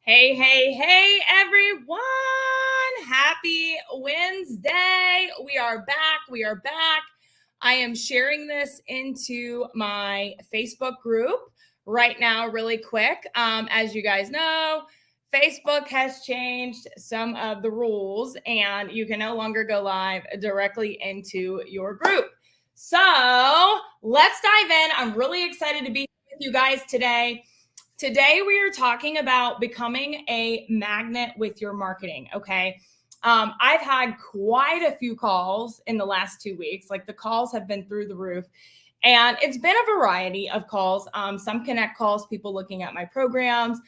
Hey, hey, hey, everyone. Happy Wednesday. We are back. We are back. I am sharing this into my Facebook group right now, really quick. As you guys know, Facebook has changed some of the rules and you can no longer go live directly into your group. So let's dive in. I'm really excited to be with you guys today. Today, we are talking about becoming a magnet with your marketing. Okay. I've had quite a few calls in the last 2 weeks. Like the calls have been through the roof. And it's been a variety of calls. Some connect calls, people looking at my programs,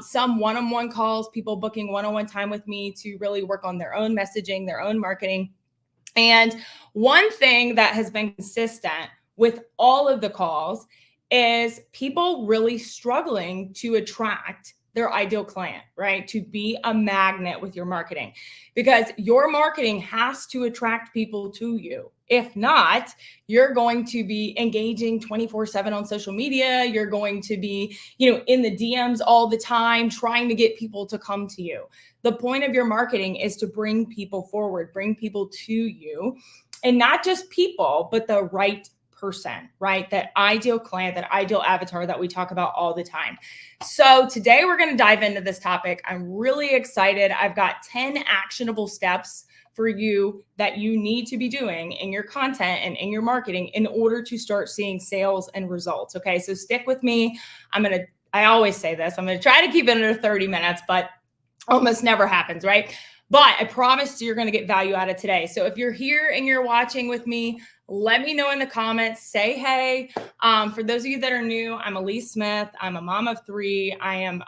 some one-on-one calls, people booking one-on-one time with me to really work on their own messaging, their own marketing. And one thing that has been consistent with all of the calls is people really struggling to attract their ideal client, right? To be a magnet with your marketing, because your marketing has to attract people to you. If not, you're going to be engaging 24/7 on social media. You're going to be, in the DMs all the time, trying to get people to come to you. The point of your marketing is to bring people forward, bring people to you, and not just people, but the right person, right? That ideal client, that ideal avatar that we talk about all the time. So today we're going to dive into this topic. I'm really excited. I've got 10 actionable steps for you that you need to be doing in your content and in your marketing in order to start seeing sales and results. Okay. So stick with me. I always say this, I'm going to try to keep it under 30 minutes, but almost never happens, right? But I promise you're going to get value out of today. So if you're here and you're watching with me, let me know in the comments. Say hey. For those of you that are new, I'm Elise Smith. I'm a mom of 3. I am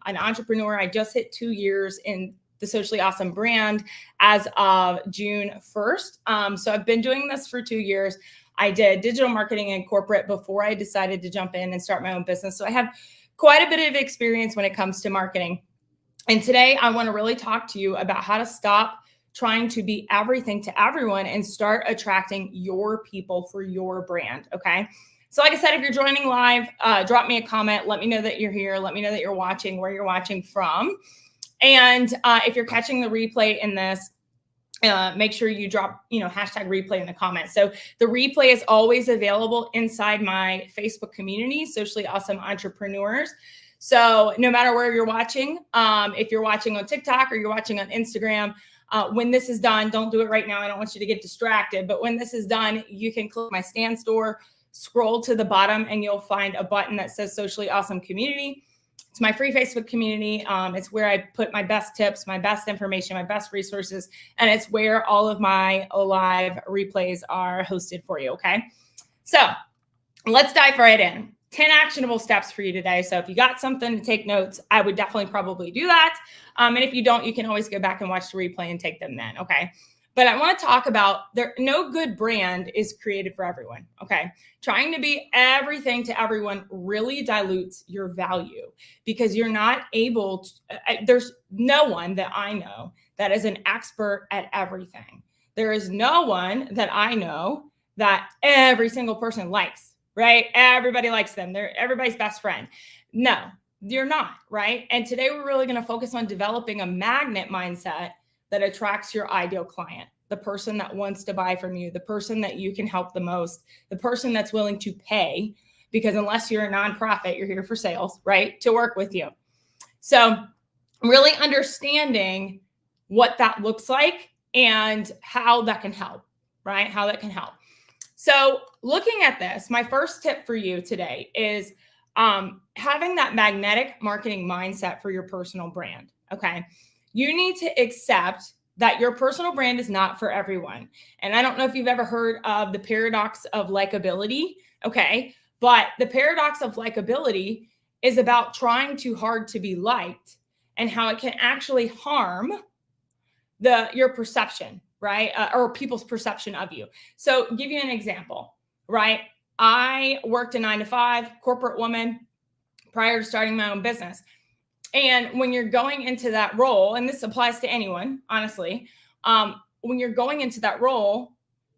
an entrepreneur. I just hit 2 years in the Socially Awesome brand as of June 1st. So I've been doing this for 2 years. I did digital marketing and corporate before I decided to jump in and start my own business. So I have quite a bit of experience when it comes to marketing. And today I want to really talk to you about how to stop trying to be everything to everyone and start attracting your people for your brand. Okay. So like I said, if you're joining live, drop me a comment. Let me know that you're here. Let me know that you're watching, where you're watching from. And if you're catching the replay in this, make sure you drop, hashtag replay in the comments. So the replay is always available inside my Facebook community, Socially Awesome Entrepreneurs. So no matter where you're watching, if you're watching on TikTok or you're watching on Instagram, when this is done, don't do it right now. I don't want you to get distracted. But when this is done, you can click my Stand Store, scroll to the bottom, and you'll find a button that says Socially Awesome Community. It's my free Facebook community. It's where I put my best tips, my best information, my best resources, and it's where all of my live replays are hosted for you, okay? So let's dive right in. 10 actionable steps for you today. So if you got something to take notes, I would definitely probably do that. And if you don't, you can always go back and watch the replay and take them then, okay? But I want to talk about no good brand is created for everyone, okay? Trying to be everything to everyone really dilutes your value because you're not able to, there's no one that I know that is an expert at everything. There is no one that I know that every single person likes, right? Everybody likes them. They're everybody's best friend. No, you're not, right? And today we're really going to focus on developing a magnet mindset that attracts your ideal client, the person that wants to buy from you, the person that you can help the most, the person that's willing to pay, because unless you're a nonprofit, you're here for sales, right? To work with you. So really understanding what that looks like and how that can help, right? How that can help. So looking at this, my first tip for you today is having that magnetic marketing mindset for your personal brand, okay? You need to accept that your personal brand is not for everyone. And I don't know if you've ever heard of the paradox of likability, okay? But the paradox of likability is about trying too hard to be liked and how it can actually harm your perception, right? Or people's perception of you. So give you an example, right? I worked a 9-to-5 corporate woman prior to starting my own business. And when you're going into that role, and this applies to anyone, honestly, when you're going into that role,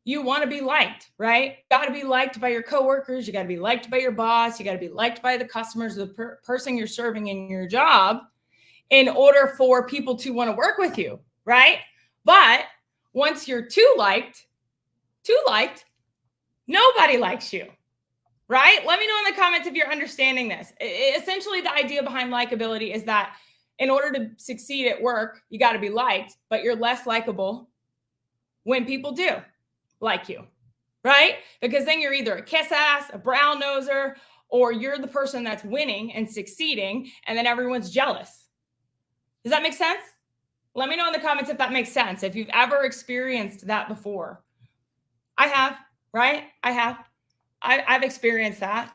you want to be liked, right? You got to be liked by your coworkers. You got to be liked by your boss. You got to be liked by the customers, the person you're serving in your job. in order for people to want to work with you, right? But once you're too liked, nobody likes you, right? Let me know in the comments if you're understanding this. Essentially, the idea behind likability is that in order to succeed at work, you got to be liked, but you're less likable when people do like you, right? Because then you're either a kiss ass, a brown noser, or you're the person that's winning and succeeding, and then everyone's jealous. Does that make sense? Let me know in the comments if that makes sense. If you've ever experienced that before. I have, right? I've experienced that.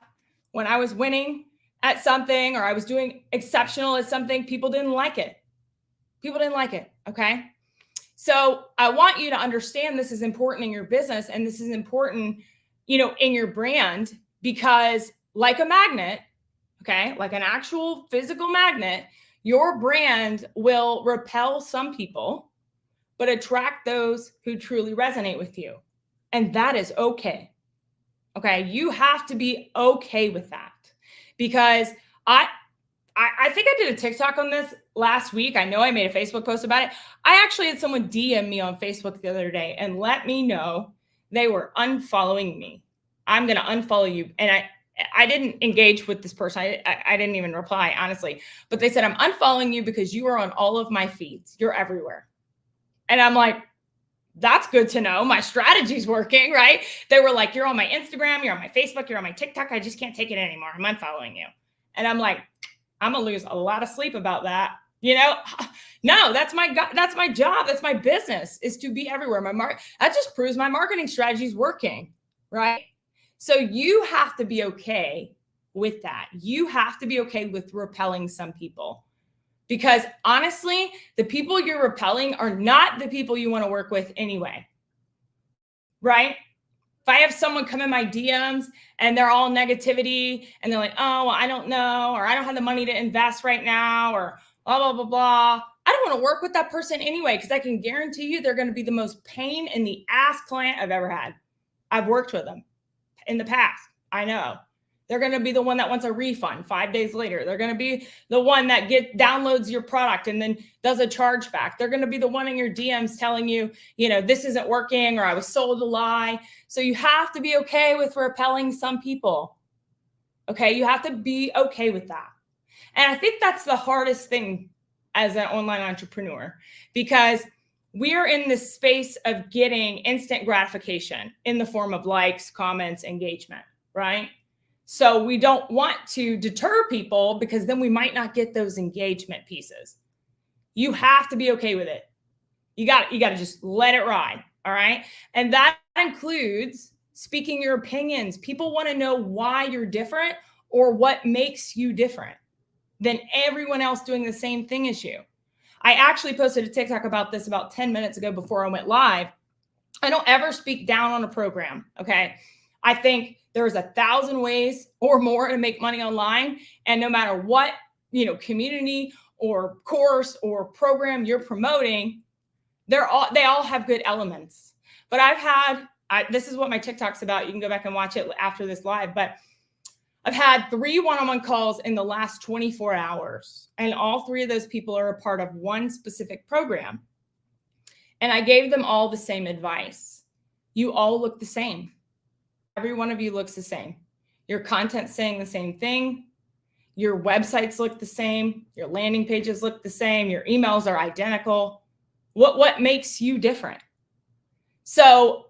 When I was winning at something or I was doing exceptional at something, people didn't like it. Okay? So I want you to understand this is important in your business and this is important, in your brand, because like a magnet, okay, like an actual physical magnet, your brand will repel some people, but attract those who truly resonate with you. And that is okay. Okay. You have to be okay with that, because I think I did a TikTok on this last week. I know I made a Facebook post about it. I actually had someone DM me on Facebook the other day and let me know they were unfollowing me. I'm going to unfollow you. And I didn't engage with this person. I didn't even reply, honestly. But they said, I'm unfollowing you because you are on all of my feeds. You're everywhere. And I'm like, that's good to know. My strategy's working, right? They were like, you're on my Instagram, you're on my Facebook, you're on my TikTok. I just can't take it anymore. I'm unfollowing you. And I'm like, I'm going to lose a lot of sleep about that. No, that's my job. That's my business, is to be everywhere. That just proves my marketing strategy is working, right? So you have to be okay with that. You have to be okay with repelling some people, because honestly, the people you're repelling are not the people you want to work with anyway, right? If I have someone come in my DMs and they're all negativity and they're like, oh, well, I don't know, or I don't have the money to invest right now, or blah, blah, blah, blah. I don't want to work with that person anyway, because I can guarantee you they're going to be the most pain in the ass client I've ever had. I've worked with them in the past. I know. They're going to be the one that wants a refund 5 days later. They're going to be the one that downloads your product and then does a chargeback. They're going to be the one in your DMs telling you, this isn't working, or I was sold a lie. So you have to be okay with repelling some people. Okay. You have to be okay with that. And I think that's the hardest thing as an online entrepreneur, because we are in this space of getting instant gratification in the form of likes, comments, engagement, right? So we don't want to deter people, because then we might not get those engagement pieces. You have to be okay with it. You got to just let it ride. All right. And that includes speaking your opinions. People want to know why you're different, or what makes you different than everyone else doing the same thing as you. I actually posted a TikTok about this about 10 minutes ago before I went live. I don't ever speak down on a program. Okay. I think there's 1,000 ways or more to make money online. And no matter what, community or course or program you're promoting, they all have good elements. But this is what my TikTok's about. You can go back and watch it after this live, but I've had 3 one-on-one calls in the last 24 hours. And all 3 of those people are a part of one specific program. And I gave them all the same advice. You all look the same. Every one of you looks the same. Your content's saying the same thing. Your websites look the same. Your landing pages look the same. Your emails are identical. What makes you different? So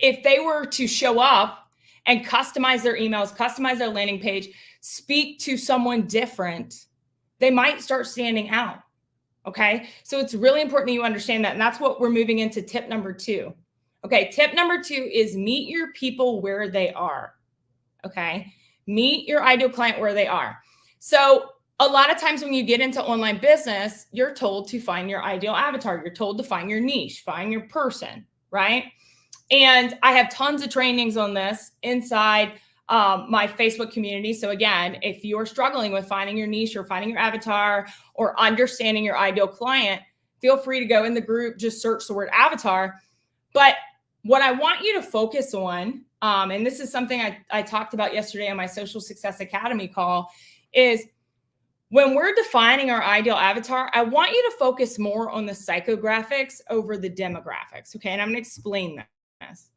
if they were to show up and customize their emails, customize their landing page, speak to someone different, they might start standing out. Okay. So it's really important that you understand that. And that's what we're moving into tip number 2. Okay. Tip number 2 is meet your people where they are. Okay. Meet your ideal client where they are. So a lot of times when you get into online business, you're told to find your ideal avatar. You're told to find your niche, find your person, right? And I have tons of trainings on this inside my Facebook community. So again, if you're struggling with finding your niche or finding your avatar or understanding your ideal client, feel free to go in the group, just search the word avatar. But what I want you to focus on, and this is something I talked about yesterday on my Social Success Academy call, is when we're defining our ideal avatar, I want you to focus more on the psychographics over the demographics. Okay. And I'm going to explain this.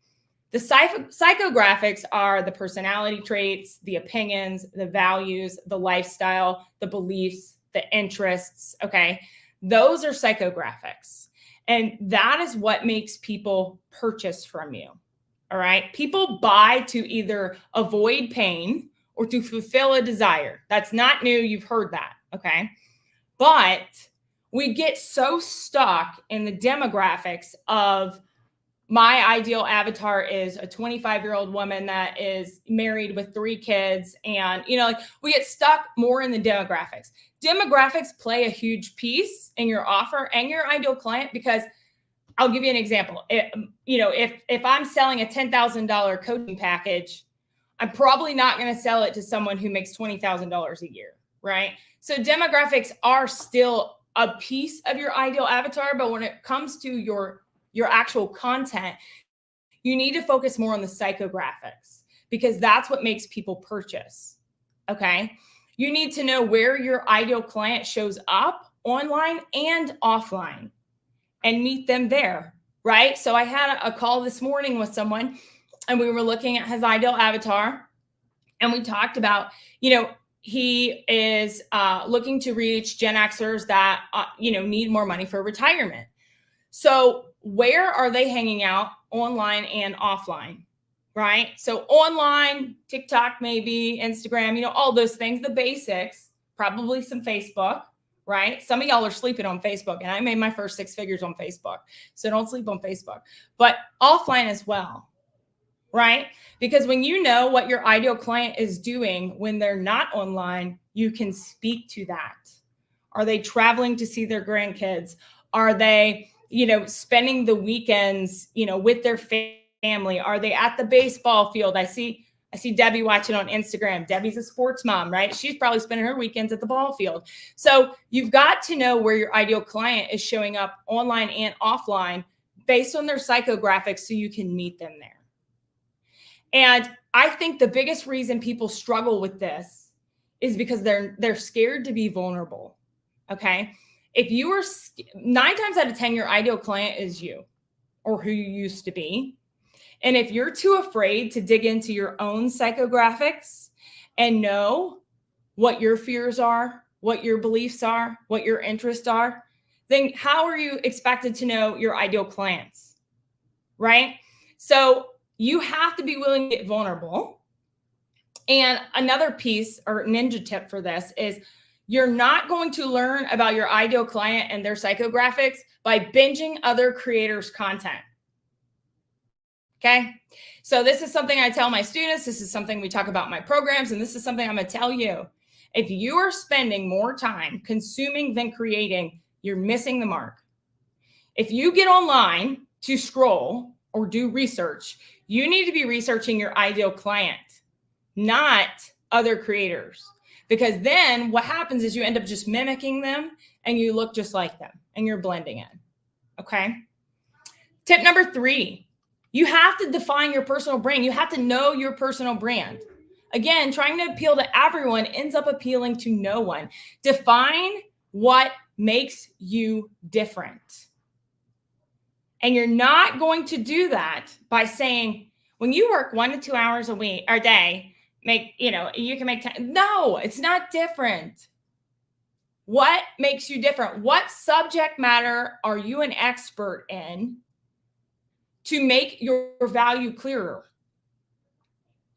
The psychographics are the personality traits, the opinions, the values, the lifestyle, the beliefs, the interests. Okay. Those are psychographics. And that is what makes people purchase from you. All right. People buy to either avoid pain or to fulfill a desire. That's not new. You've heard that. Okay. But we get so stuck in the demographics of my ideal avatar is a 25-year-old woman that is married with 3 kids. And, like we get stuck more in the demographics. Demographics play a huge piece in your offer and your ideal client, because I'll give you an example. If I'm selling a $10,000 coaching package, I'm probably not going to sell it to someone who makes $20,000 a year, right? So demographics are still a piece of your ideal avatar, but when it comes to your actual content, you need to focus more on the psychographics, because that's what makes people purchase, okay? You need to know where your ideal client shows up online and offline and meet them there, right? So I had a call this morning with someone, and we were looking at his ideal avatar, and we talked about, he is looking to reach Gen Xers that, need more money for retirement. So where are they hanging out online and offline, right? So online, TikTok, maybe Instagram, all those things, the basics, probably some Facebook, right? Some of y'all are sleeping on Facebook, and I made my first 6 figures on Facebook. So don't sleep on Facebook, but offline as well, right? Because when you know what your ideal client is doing when they're not online, you can speak to that. Are they traveling to see their grandkids? Are they, spending the weekends, with their family? Are they at the baseball field? I see Debbie watching on Instagram. Debbie's a sports mom, right? She's probably spending her weekends at the ball field. So you've got to know where your ideal client is showing up online and offline based on their psychographics, so you can meet them there. And I think the biggest reason people struggle with this is because they're scared to be vulnerable. Okay. If you are 9 times out of 10, your ideal client is you or who you used to be. And if you're too afraid to dig into your own psychographics and know what your fears are, what your beliefs are, what your interests are, then how are you expected to know your ideal clients, right? So you have to be willing to get vulnerable. And another piece or ninja tip for this is you're not going to learn about your ideal client and their psychographics by binging other creators' content. Okay. So this is something I tell my students. This is something we talk about in my programs. And this is something I'm going to tell you. If you are spending more time consuming than creating, you're missing the mark. If you get online to scroll or do research, you need to be researching your ideal client, not other creators. Because then what happens is you end up just mimicking them and you look just like them and you're blending in. Okay. Tip number 3, you have to define your personal brand. You have to know your personal brand. Again, trying to appeal to everyone ends up appealing to no one. Define what makes you different. And you're not going to do that by saying, when you work 1 to 2 hours a week or a day, you can make time. No, it's not different. What makes you different? What subject matter are you an expert in to make your value clearer?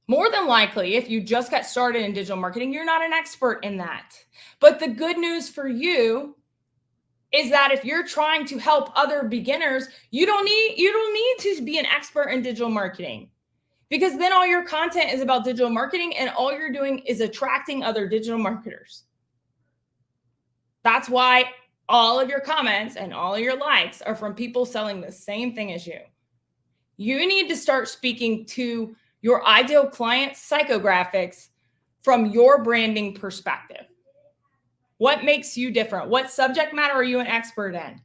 More than likely, if you just got started in digital marketing, you're not an expert in that. But the good news for you is that if you're trying to help other beginners, you don't need to be an expert in digital marketing. Because then all your content is about digital marketing and all you're doing is attracting other digital marketers. That's why all of your comments and all of your likes are from people selling the same thing as you. You need to start speaking to your ideal client psychographics from your branding perspective. What makes you different? What subject matter are you an expert in?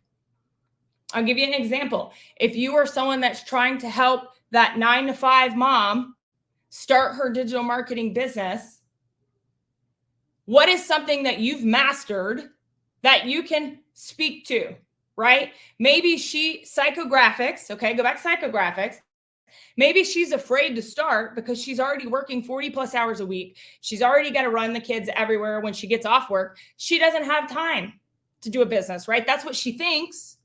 I'll give you an example. If you are someone that's trying to help that 9-to-5 mom start her digital marketing business, What is something that you've mastered that you can speak to, right? Maybe psychographics, okay, go back to psychographics. Maybe she's afraid to start because she's already working 40 plus hours a week. She's already got to run the kids everywhere when she gets off work. She doesn't have time to do a business, right? That's what she thinks.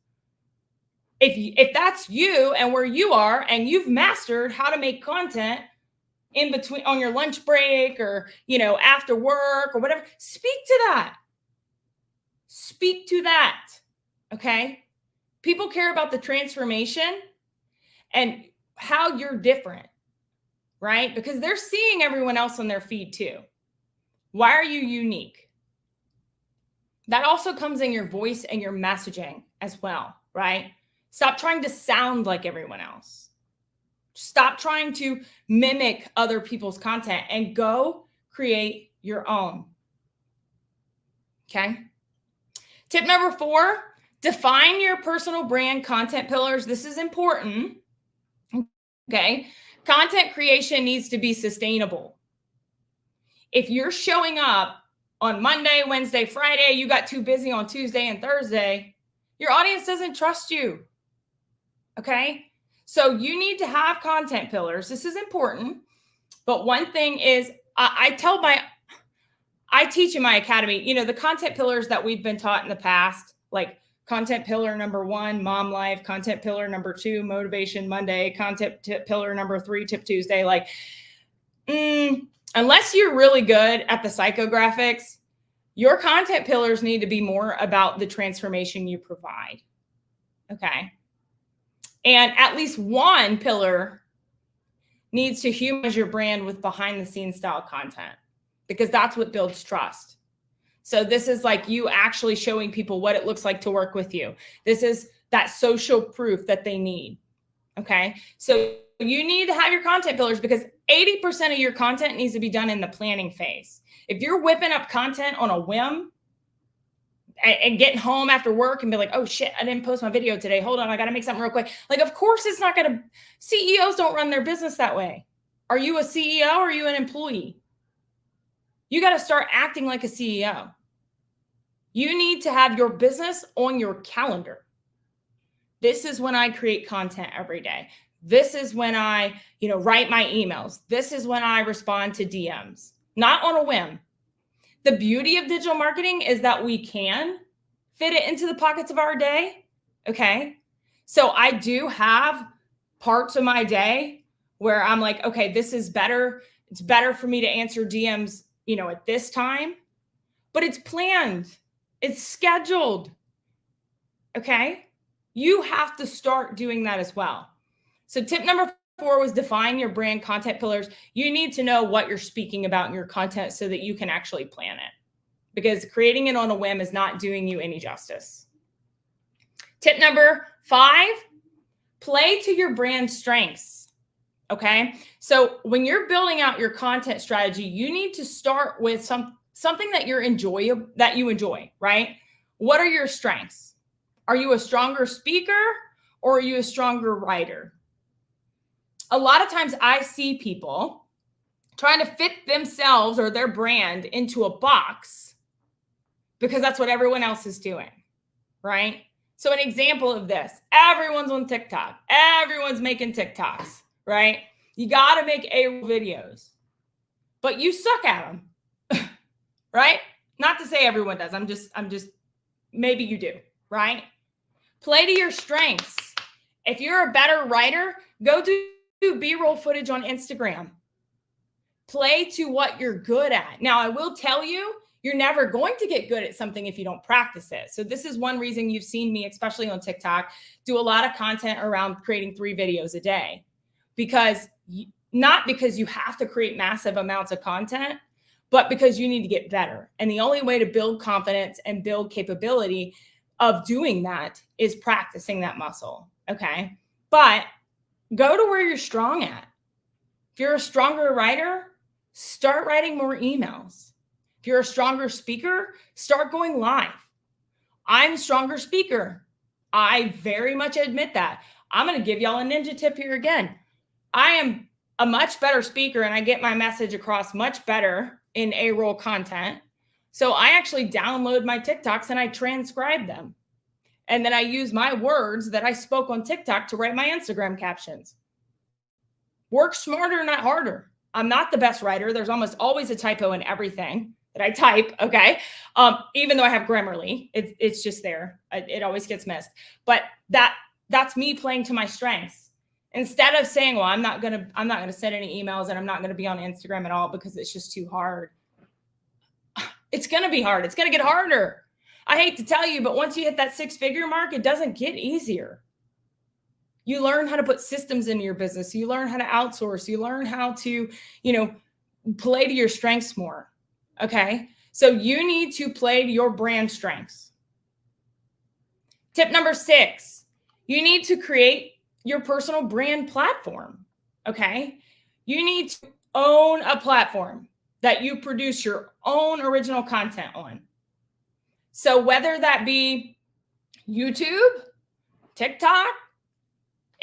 If that's you and where you are and you've mastered how to make content in between on your lunch break or, after work or whatever, speak to that. Speak to that. Okay. People care about the transformation and how you're different, right? Because they're seeing everyone else on their feed too. Why are you unique? That also comes in your voice and your messaging as well, right? Stop trying to sound like everyone else. Stop trying to mimic other people's content and go create your own. Okay. Tip number 4, define your personal brand content pillars. This is important. Okay. Content creation needs to be sustainable. If you're showing up on Monday, Wednesday, Friday, you got too busy on Tuesday and Thursday, your audience doesn't trust you. Okay. So you need to have content pillars. This is important. But one thing is I teach in my academy, the content pillars that we've been taught in the past, like content pillar number 1, Mom Life, content pillar number 2, Motivation Monday, content pillar number 3, Tip Tuesday. Like, unless you're really good at the psychographics, your content pillars need to be more about the transformation you provide. Okay. And at least one pillar needs to humanize your brand with behind the scenes style content, because that's what builds trust. So this is like you actually showing people what it looks like to work with you. This is that social proof that they need. Okay. So you need to have your content pillars because 80% of your content needs to be done in the planning phase. If you're whipping up content on a whim and getting home after work and be like, oh shit, I didn't post my video today. Hold on, I got to make something real quick. Like, of course it's not going to, CEOs don't run their business that way. Are you a CEO or are you an employee? You got to start acting like a CEO. You need to have your business on your calendar. This is when I create content every day. This is when I, write my emails. This is when I respond to DMs, not on a whim. The beauty of digital marketing is that we can fit it into the pockets of our day. Okay. So I do have parts of my day where I'm like, okay, this is better. It's better for me to answer DMs, at this time, but it's planned. It's scheduled. Okay. You have to start doing that as well. So tip number 4 was define your brand content pillars. You need to know what you're speaking about in your content so that you can actually plan it, because creating it on a whim is not doing you any justice. Tip number 5, play to your brand strengths. Okay. So when you're building out your content strategy, you need to start with something that you enjoy, right? What are your strengths? Are you a stronger speaker or are you a stronger writer? A lot of times I see people trying to fit themselves or their brand into a box because that's what everyone else is doing, right? So an example of this, everyone's on TikTok. Everyone's making TikToks, right? You got to make videos, but you suck at them, right? Not to say everyone does. I'm just, maybe you do, right? Play to your strengths. If you're a better writer, go do B-roll footage on Instagram. Play to what you're good at. Now, I will tell you, you're never going to get good at something if you don't practice it. So this is one reason you've seen me, especially on TikTok, do a lot of content around creating 3 videos a day. Not because you have to create massive amounts of content, but because you need to get better. And the only way to build confidence and build capability of doing that is practicing that muscle. Okay. But go to where you're strong at. If you're a stronger writer, start writing more emails. If you're a stronger speaker, start going live. I'm a stronger speaker. I very much admit that. I'm going to give y'all a ninja tip here again. I am a much better speaker and I get my message across much better in A-roll content So I actually download my TikToks and I transcribe them. And then I use my words that I spoke on TikTok to write my Instagram captions. Work smarter, not harder. I'm not the best writer. There's almost always a typo in everything that I type. Okay. Even though I have Grammarly, it's just there. It always gets missed. But that's me playing to my strengths. Instead of saying, well, I'm not gonna send any emails and I'm not gonna be on Instagram at all because it's just too hard. It's gonna be hard. It's gonna get harder. I hate to tell you, but once you hit that 6-figure mark, it doesn't get easier. You learn how to put systems into your business. You learn how to outsource. You learn how to, play to your strengths more. Okay. So you need to play to your brand strengths. Tip number 6, you need to create your personal brand platform. Okay. You need to own a platform that you produce your own original content on. So whether that be YouTube, TikTok,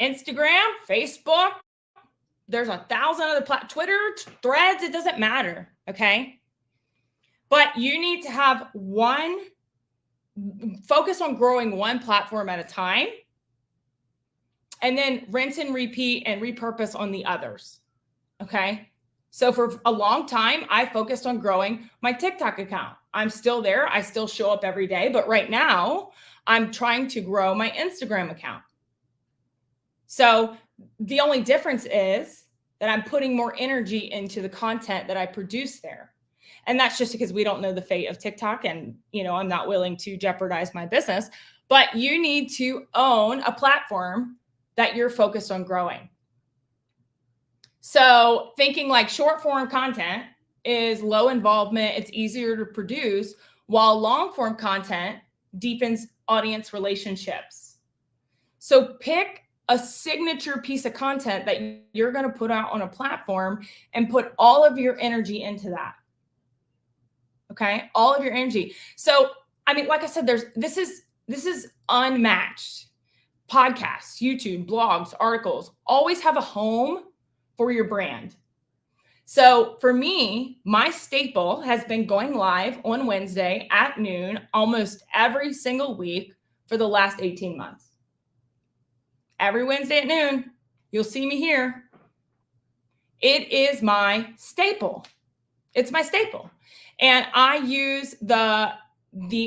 Instagram, Facebook, there's 1,000 other Twitter, Threads, it doesn't matter, okay? But you need to have focus on growing one platform at a time, and then rinse and repeat and repurpose on the others, okay? So for a long time, I focused on growing my TikTok account. I'm still there. I still show up every day, but right now I'm trying to grow my Instagram account. So the only difference is that I'm putting more energy into the content that I produce there. And that's just because we don't know the fate of TikTok and, I'm not willing to jeopardize my business, but you need to own a platform that you're focused on growing. So thinking like short form content is low involvement, it's easier to produce, while long form content deepens audience relationships. So pick a signature piece of content that you're going to put out on a platform and put all of your energy into that. Okay. All of your energy. So, like I said, this is unmatched. Podcasts, YouTube, blogs, articles, always have a home for your brand. So for me, my staple has been going live on Wednesday at noon, almost every single week for the last 18 months. Every Wednesday at noon, you'll see me here. It is my staple. It's my staple. And I use the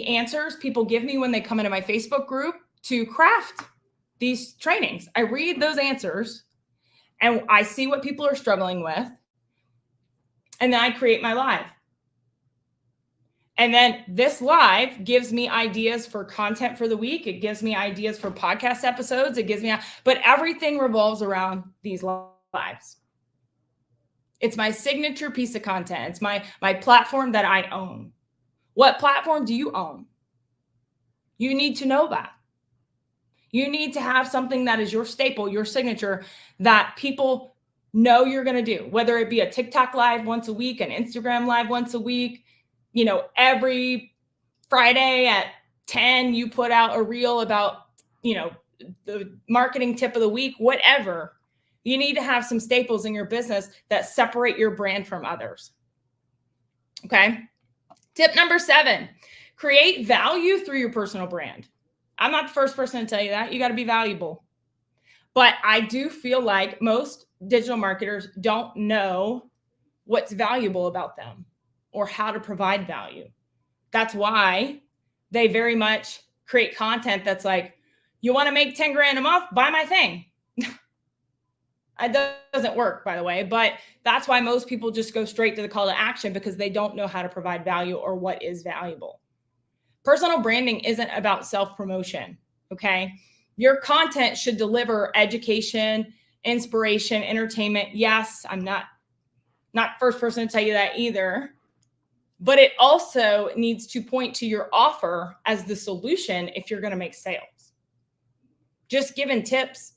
answers people give me when they come into my Facebook group to craft these trainings. I read those answers and I see what people are struggling with. And then I create my live. And then this live gives me ideas for content for the week. It gives me ideas for podcast episodes. But everything revolves around these lives. It's my signature piece of content. It's my platform that I own. What platform do you own? You need to know that. You need to have something that is your staple, your signature, that people know you're going to do, whether it be a TikTok live once a week, an Instagram live once a week, every Friday at 10, you put out a reel about, the marketing tip of the week, whatever. You need to have some staples in your business that separate your brand from others. Okay. Tip number 7, create value through your personal brand. I'm not the first person to tell you that. You got to be valuable. But I do feel like most digital marketers don't know what's valuable about them or how to provide value. That's why they very much create content that's like, you want to make 10 grand a month? Buy my thing. It doesn't work, by the way, but that's why most people just go straight to the call to action, because they don't know how to provide value or what is valuable. Personal branding isn't about self-promotion, okay? Your content should deliver education, inspiration, entertainment. Yes, I'm not first person to tell you that either, but it also needs to point to your offer as the solution if you're going to make sales. Just giving tips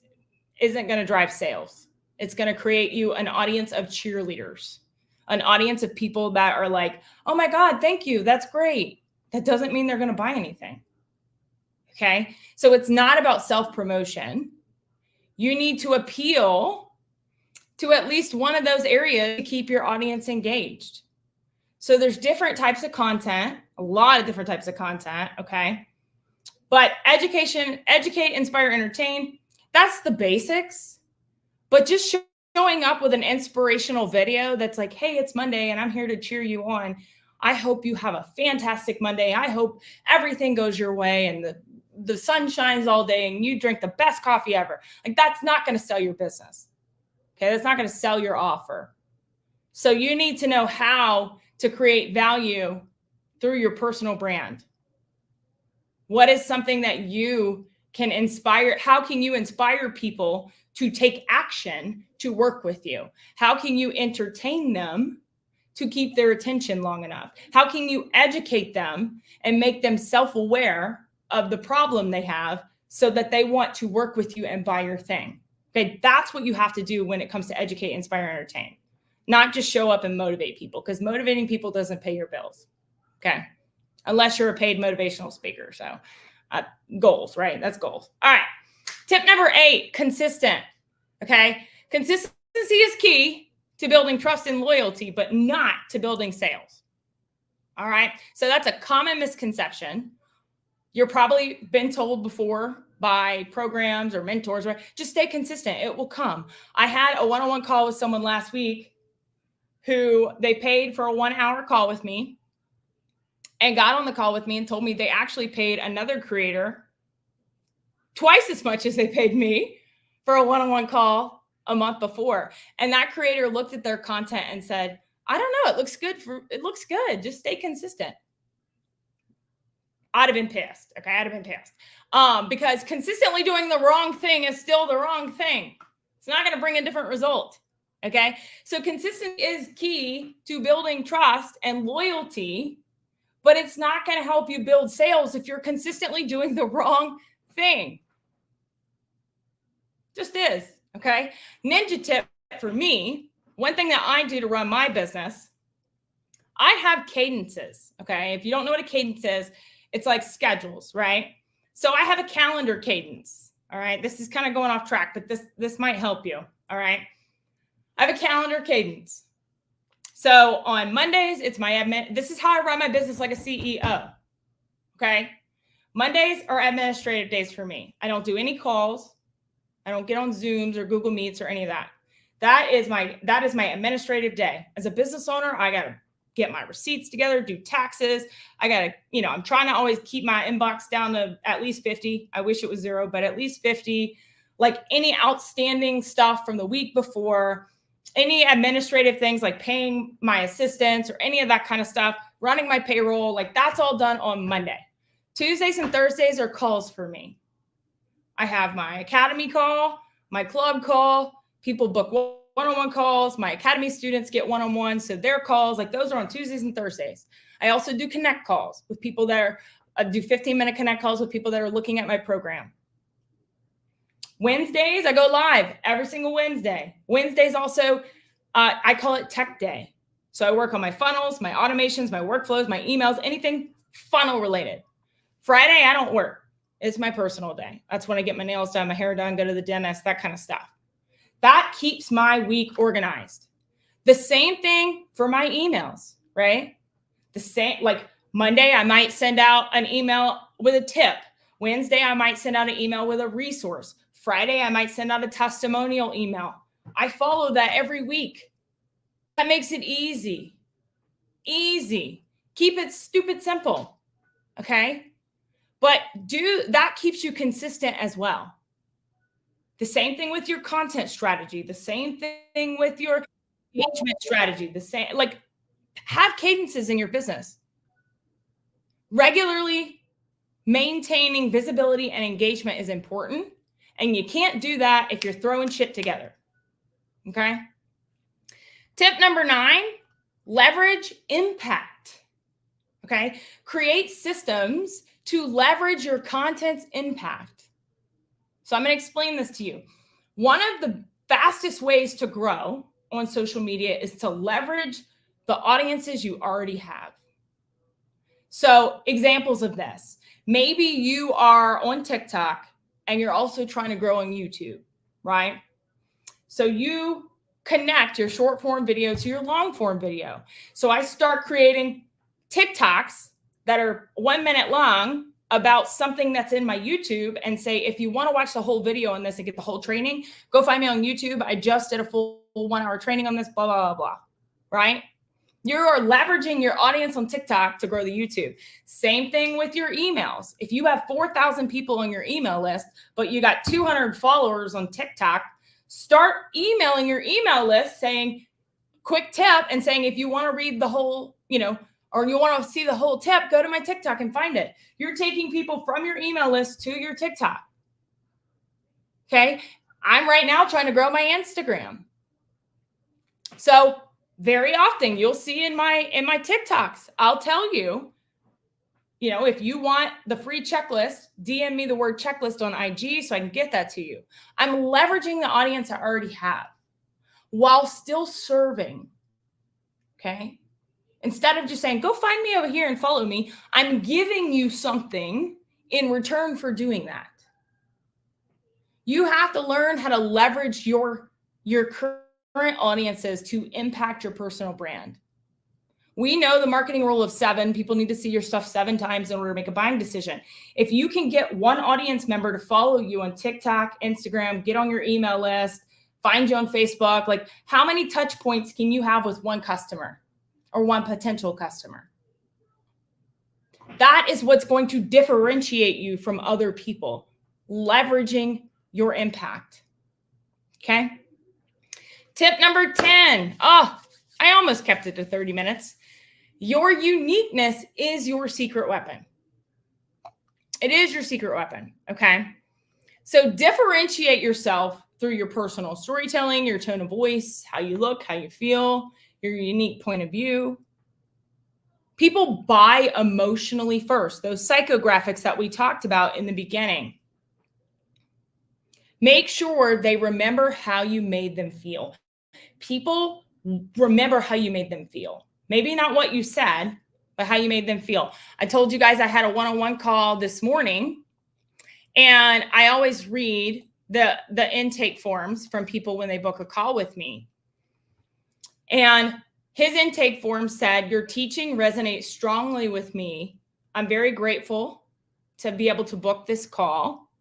isn't going to drive sales. It's going to create you an audience of cheerleaders, an audience of people that are like, oh my God, thank you. That's great. That doesn't mean they're going to buy anything. Okay. So it's not about self-promotion. You need to appeal to at least one of those areas to keep your audience engaged. So there's different types of content a lot of different types of content. Okay. But educate, inspire, entertain. That's the basics. But just showing up with an inspirational video that's like, hey, it's Monday and I'm here to cheer you on. I hope you have a fantastic Monday. I hope everything goes your way and the sun shines all day and you drink the best coffee ever. Like, that's not going to sell your business. Okay. That's not going to sell your offer. So you need to know how to create value through your personal brand. What is something that you can inspire? How can you inspire people to take action to work with you? How can you entertain them to keep their attention long enough? How can you educate them and make them self-aware of the problem they have so that they want to work with you and buy your thing? Okay, that's what you have to do when it comes to educate, inspire, entertain. Not just show up and motivate people, because motivating people doesn't pay your bills. Okay, unless you're a paid motivational speaker. So goals, right? That's goals. All right. Tip number 8, consistent. Okay, consistency is key to building trust and loyalty, but not to building sales. All right. So that's a common misconception. You're probably been told before by programs or mentors, right? Just stay consistent. It will come. I had a one-on-one call with someone last week who they paid for a 1-hour call with me and got on the call with me and told me they actually paid another creator twice as much as they paid me for a one-on-one call a month before. And that creator looked at their content and said, I don't know, it looks good. Just stay consistent. I'd have been pissed. Okay. I'd have been pissed. Because consistently doing the wrong thing is still the wrong thing. It's not going to bring a different result. Okay. So consistency is key to building trust and loyalty, but it's not going to help you build sales if you're consistently doing the wrong thing. Just is. Okay. Ninja tip for me, one thing that I do to run my business, I have cadences. Okay. If you don't know what a cadence is, it's like schedules, right? So I have a calendar cadence. All right. This is kind of going off track, but this might help you. All right. I have a calendar cadence. So on Mondays, it's my admin. This is how I run my business like a CEO. Okay. Mondays are administrative days for me. I don't do any calls. I don't get on Zooms or Google Meets or any of that. That is my administrative day. As a business owner, I got to get my receipts together, do taxes. I got to, I'm trying to always keep my inbox down to at least 50. I wish it was 0, but at least 50. Like any outstanding stuff from the week before, any administrative things like paying my assistants or any of that kind of stuff, running my payroll, like that's all done on Monday. Tuesdays and Thursdays are calls for me. I have my academy call, my club call, people book one-on-one calls. My academy students get one-on-one. So their calls, like those are on Tuesdays and Thursdays. I also do connect calls with people that do 15-minute connect calls with people that are looking at my program. Wednesdays, I go live every single Wednesday. Wednesdays also, I call it tech day. So I work on my funnels, my automations, my workflows, my emails, anything funnel related. Friday, I don't work. It's my personal day. That's when I get my nails done, my hair done, go to the dentist, that kind of stuff. That keeps my week organized. The same thing for my emails, right? The same, like Monday, I might send out an email with a tip. Wednesday, I might send out an email with a resource. Friday, I might send out a testimonial email. I follow that every week. That makes it easy. Easy. Keep it stupid simple. Okay? But that keeps you consistent as well. The same thing with your content strategy, the same thing with your engagement strategy, the same, like have cadences in your business. Regularly maintaining visibility and engagement is important. And you can't do that if you're throwing shit together. Okay. Tip number 9, leverage impact. Okay. Create systems to leverage your content's impact. So I'm going to explain this to you. One of the fastest ways to grow on social media is to leverage the audiences you already have. So examples of this, maybe you are on TikTok and you're also trying to grow on YouTube, right? So you connect your short form video to your long form video. So I start creating TikToks that are 1 minute long about something that's in my YouTube and say, if you want to watch the whole video on this and get the whole training, go find me on YouTube. I just did a full 1 hour training on this, blah, blah, blah, blah. Right? You are leveraging your audience on TikTok to grow the YouTube. Same thing with your emails. If you have 4,000 people on your email list, but you got 200 followers on TikTok, start emailing your email list saying, quick tip, and saying, if you want to read the whole, or you want to see the whole tip, go to my TikTok and find it. You're taking people from your email list to your TikTok. Okay. I'm right now trying to grow my Instagram. So very often you'll see in my TikToks, I'll tell you, if you want the free checklist, DM me the word checklist on IG so I can get that to you. I'm leveraging the audience I already have while still serving. Okay. Instead of just saying, go find me over here and follow me, I'm giving you something in return for doing that. You have to learn how to leverage your current audiences to impact your personal brand. We know the marketing rule of 7. People need to see your stuff 7 times in order to make a buying decision. If you can get one audience member to follow you on TikTok, Instagram, get on your email list, find you on Facebook, like how many touch points can you have with one customer or one potential customer? That is what's going to differentiate you from other people, leveraging your impact. Okay. Tip number 10. Oh, I almost kept it to 30 minutes. Your uniqueness is your secret weapon. It is your secret weapon. Okay. So differentiate yourself through your personal storytelling, your tone of voice, how you look, how you feel, your unique point of view. People buy emotionally first. Those psychographics that we talked about in the beginning. Make sure they remember how you made them feel. People remember how you made them feel. Maybe not what you said, but how you made them feel. I told you guys I had a one-on-one call this morning, and I always read the intake forms from people when they book a call with me. And his intake form said, your teaching resonates strongly with me. I'm very grateful to be able to book this call,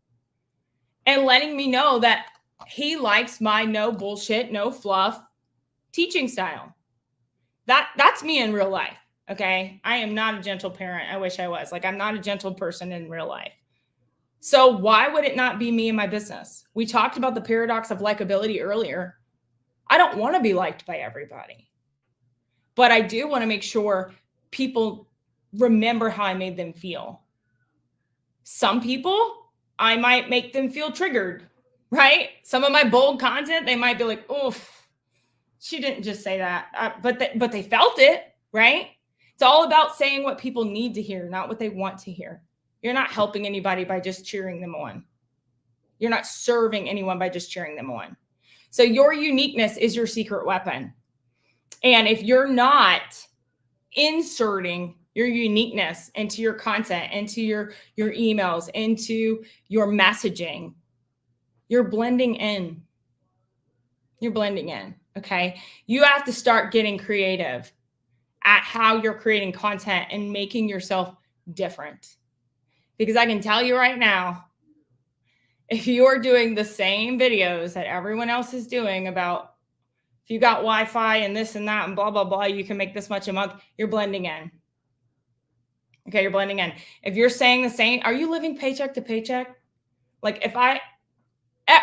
and letting me know that he likes my no bullshit, no fluff teaching style. That's me in real life. Okay. I am not a gentle parent. I wish I was. I'm not a gentle person in real life. So why would it not be me in my business? We talked about the paradox of likability earlier. I don't want to be liked by everybody, but I do want to make sure people remember how I made them feel. Some people, I might make them feel triggered, right? Some of my bold content, they might be like, oof, she didn't just say that, but they felt it, right? It's all about saying what people need to hear, not what they want to hear. You're not helping anybody by just cheering them on. You're not serving anyone by just cheering them on. So your uniqueness is your secret weapon. And if you're not inserting your uniqueness into your content, into your emails, into your messaging, you're blending in. You're blending in, okay? You have to start getting creative at how you're creating content and making yourself different. Because I can tell you right now, if you're doing the same videos that everyone else is doing about if you got Wi-Fi and this and that and blah, blah, blah, you can make this much a month, you're blending in. Okay, you're blending in. If you're saying the same, are you living paycheck to paycheck?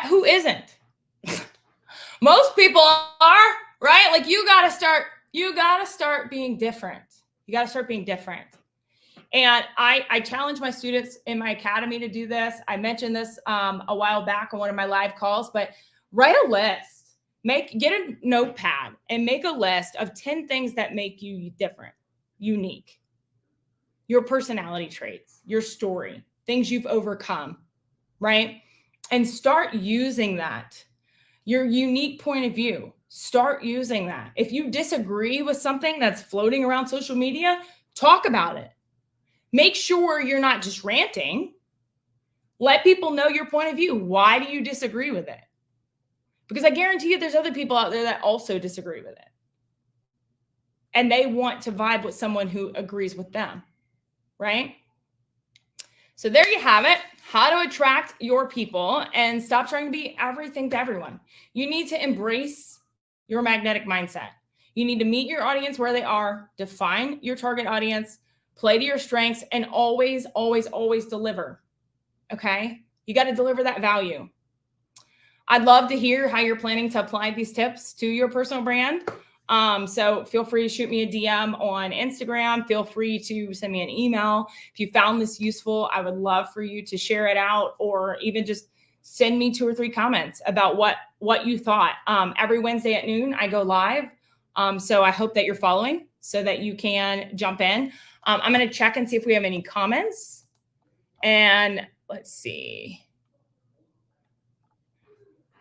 Who isn't? Most people are, right? You got to start being different. You got to start being different. And I challenge my students in my academy to do this. I mentioned this a while back on one of my live calls, but write a list. Get a notepad and make a list of 10 things that make you different, unique. Your personality traits, your story, things you've overcome, right? And start using that. Your unique point of view, start using that. If you disagree with something that's floating around social media, talk about it. Make sure you're not just ranting. Let people know your point of view. Why do you disagree with it? Because I guarantee you there's other people out there that also disagree with it. And they want to vibe with someone who agrees with them. right? So there you have it. How to attract your people and stop trying to be everything to everyone. You need to embrace your magnetic mindset. You need to meet your audience where they are, define your target audience, play to your strengths, and always, always, always deliver. Okay? You got to deliver that value. I'd love to hear how you're planning to apply these tips to your personal brand. So feel free to shoot me a DM on Instagram. Feel free to send me an email. If you found this useful, I would love for you to share it out, or even just send me 2 or 3 comments about what you thought. Every Wednesday at noon, I go live. So I hope that you're following so that you can jump in. I'm going to check and see if we have any comments. And let's see.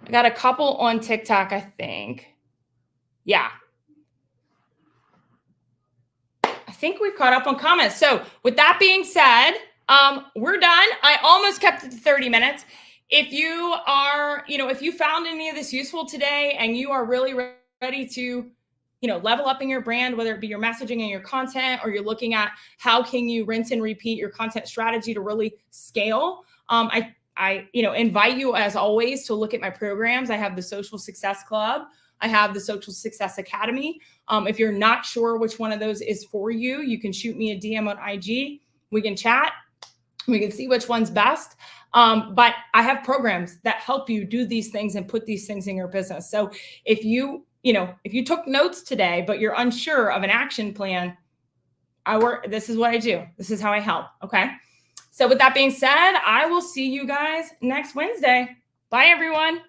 I got a couple on TikTok, I think. Yeah. I think we've caught up on comments. So with that being said, we're done. I almost kept it to 30 minutes. If you are, if you found any of this useful today and you are really ready to, level up in your brand, whether it be your messaging and your content, or you're looking at how can you rinse and repeat your content strategy to really scale, I invite you, as always, to look at my programs. I have the Social Success Club. I have the Social Success Academy. If you're not sure which one of those is for you, you can shoot me a DM on IG. We can chat. We can see which one's best. But I have programs that help you do these things and put these things in your business. So if you took notes today, but you're unsure of an action plan, this is what I do. This is how I help. Okay. So with that being said, I will see you guys next Wednesday. Bye, everyone.